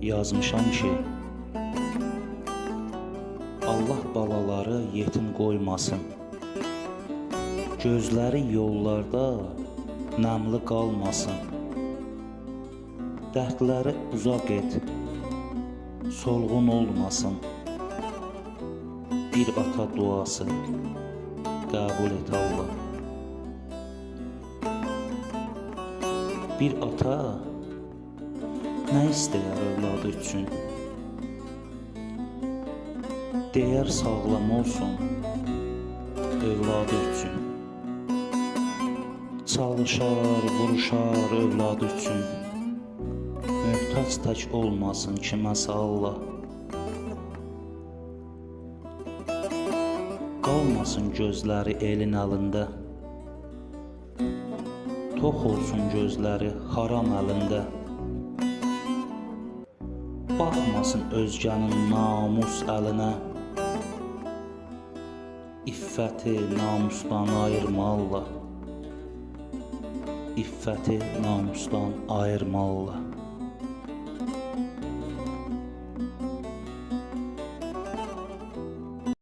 yazmışam ki, Allah balaları yetim qoymasın. Gözləri yollarda nəmli qalmasın. Dərdləri uzaq et, solğun olmasın. Bir ata duası qəbul et Allah. Bir ata nə istəyər övladı üçün? Deyər sağlam olsun övladı üçün. Çalışar, vuruşar övladı üçün. Möhtac tək olmasın kiməsə Allah. Qalmasın gözləri elin əlində. Tox olsun gözləri haram əlində. Baxmasın özgənin namus əlinə. İffəti namusdan ayırma Allah. İffəti namusdan ayırma Allah.